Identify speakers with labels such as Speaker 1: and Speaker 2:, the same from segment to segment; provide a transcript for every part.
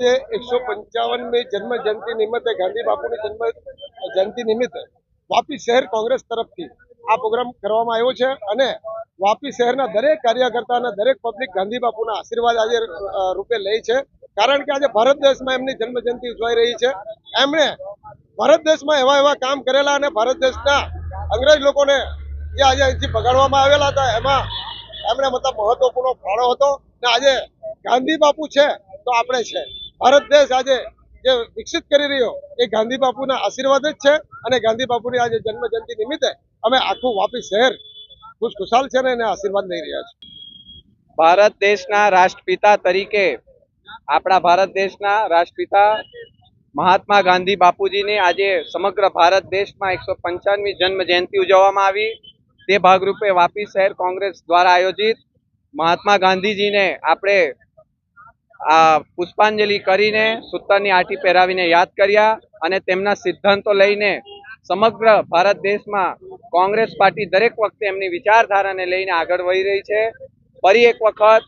Speaker 1: આજે 155મી જન્મ જયંતિ નિમિત્તે ગાંધી બાપુની જન્મ જયંતિ નિમિત્તે વાપી શહેર કોંગ્રેસ તરફથી આ પ્રોગ્રામ કરવામાં આવ્યો છે અને વાપી શહેરના દરેક કાર્યકર્તા અને દરેક પબ્લિક ગાંધી બાપુના આશીર્વાદ આજે રૂપે લે છે, કારણ કે આજે ભારત દેશમાં એમની જન્મ જયંતિ ઉજવાઈ રહી છે। એમણે ભારત દેશમાં એવા કામ કરેલા અને ભારત દેશના અંગ્રેજ લોકોને જે આજે અહીંથી ભગાડવામાં આવેલા હતા એમાં એમણે મતલબ મહત્વપૂર્ણ ફાળો હતો ને આજે ગાંધી બાપુ છે તો આપણે છે। ભારત દેશ આજે જે વિકસિત કરી રહ્યો એ ગાંધી બાપુના આશીર્વાદ જ છે અને ગાંધી બાપુની આજે જન્મ જયંતિ નિમિત્તે અમે આખું વાપી શહેર ખુશખુશાલ છે ને એને આશીર્વાદ લઈ રહ્યા છે।
Speaker 2: ભારત દેશના રાષ્ટ્રપિતા તરીકે આપણા ભારત દેશના રાષ્ટ્રપિતા મહાત્મા ગાંધી બાપુજીની આજે સમગ્ર ભારત દેશમાં 155મી જન્મ જયંતિ ઉજવવામાં આવી। તે ભાગરૂપે વાપી શહેર કોંગ્રેસ દ્વારા આયોજિત મહાત્મા ગાંધીજીને આપણે પુષ્પાંજલિ કરીને સૂતરની આંટી પહેરાવીને યાદ કર્યા અને તેમના સિદ્ધાંતો લઈને સમગ્ર ભારત દેશમાં કોંગ્રેસ પાર્ટી દરેક વખતે એમની વિચારધારાને લઈને આગળ વધી રહી છે। ફરી એક વખત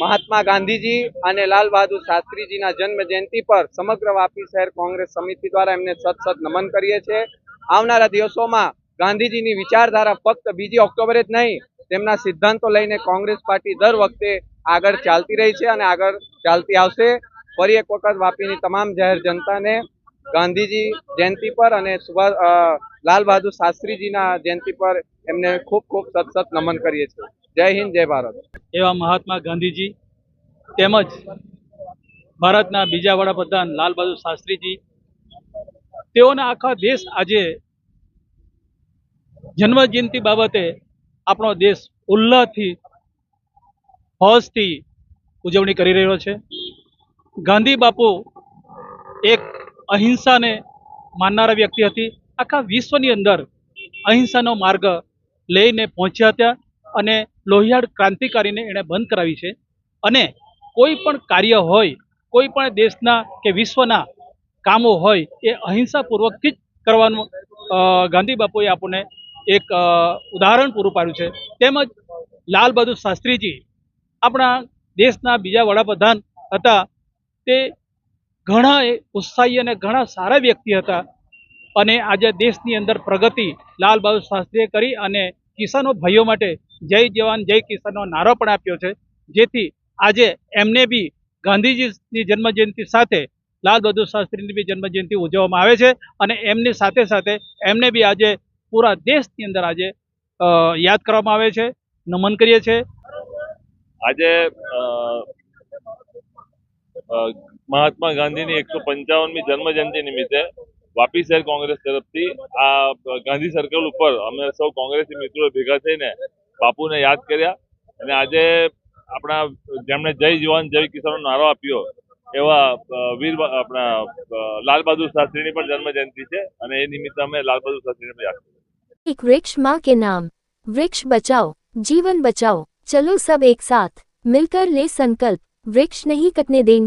Speaker 2: મહાત્મા ગાંધીજી અને લાલ બહાદુર શાસ્ત્રીજીના જન્મ જયંતિ પર સમગ્ર વાપી શહેર કોંગ્રેસ સમિતિ દ્વારા એમને સત નમન કરીએ છીએ। આવનારા દિવસોમાં ગાંધીજીની વિચારધારા ફક્ત 2 ઓક્ટોબરે જ નહીં, તેમના સિદ્ધાંતો લઈને કોંગ્રેસ પાર્ટી દર વખતે આગળ ચાલતી રહી છે અને આગળ ચાલતી આવશે। ફરી એક વખત વાપીની તમામ જાહેર જનતાને ગાંધીજી જયંતિ પર અને લાલ બહાદુર શાસ્ત્રીજીના જયંતિ પર એમને ખૂબ ખૂબ સત નમન કરીએ છીએ। જય હિન્દ, જય ભારત।
Speaker 3: એવા મહાત્મા ગાંધીજી તેમજ ભારતના બીજા વડાપ્રધાન લાલ બહાદુર શાસ્ત્રીજી, તેઓના આખા દેશ આજે જન્મ જયંતિ બાબતે આપણો દેશ ઉલ્લાસથી હોશથી ઉજવણી કરી રહ્યો છે। ગાંધી બાપુ એક અહિંસાને માનનારા વ્યક્તિ હતી। આખા વિશ્વની અંદર અહિંસાનો માર્ગ લઈને પહોંચ્યા હતા અને લોહિયાળ ક્રાંતિકારીને એણે બંધ કરાવી છે અને કોઈ પણ કાર્ય હોય, કોઈ પણ દેશના કે વિશ્વના કામો હોય એ અહિંસાપૂર્વકથી જ કરવાનું ગાંધી બાપુએ આપણને એક ઉદાહરણ પૂરું પાડ્યું છે। તેમજ લાલ બહાદુર શાસ્ત્રીજી આપણા દેશના બીજા વડાપ્રધાન હતા। તે ઘણા ઉત્સાહી અને ઘણા સારા વ્યક્તિ હતા અને આજે દેશની અંદર પ્રગતિ લાલ બહાદુર શાસ્ત્રીએ કરી અને કિસાનો ભાઈઓ માટે જય જવાન જય કિસાનનો નારો પણ આપ્યો છે, જેથી આજે એમને બી ગાંધીજીની જન્મજયંતિ સાથે લાલ બહાદુર શાસ્ત્રીની બી જન્મજયંતિ ઉજવવામાં આવે છે અને એમની સાથે સાથે એમને બી આજે પૂરા દેશની અંદર આજે યાદ કરવામાં આવે છે, નમન કરીએ છીએ।
Speaker 4: આજે મહાત્મા ગાંધીની 155મી જન્મ જયંતિ નિમિત્તે વાપી શહેર કોંગ્રેસ તરફથી આ ગાંધી સર્કલ ઉપર અમે સૌ કોંગ્રેસી મિત્રો ભેગા થઈને બાપુને યાદ કર્યા અને આજે આપણા જેમણે જય જવાન જય કિસાનનો નારો આપ્યો એવા વીર આપણા લાલ બહાદુર શાસ્ત્રીની પણ જન્મ જયંતિ છે અને એ નિમિત્તે અમે લાલ બહાદુર શાસ્ત્રીને પણ યાદ કર્યા।
Speaker 5: एक वृक्ष माँ के नाम, वृक्ष बचाओ जीवन बचाओ, चलो सब एक साथ मिलकर ले संकल्प, वृक्ष नहीं कटने देंगे।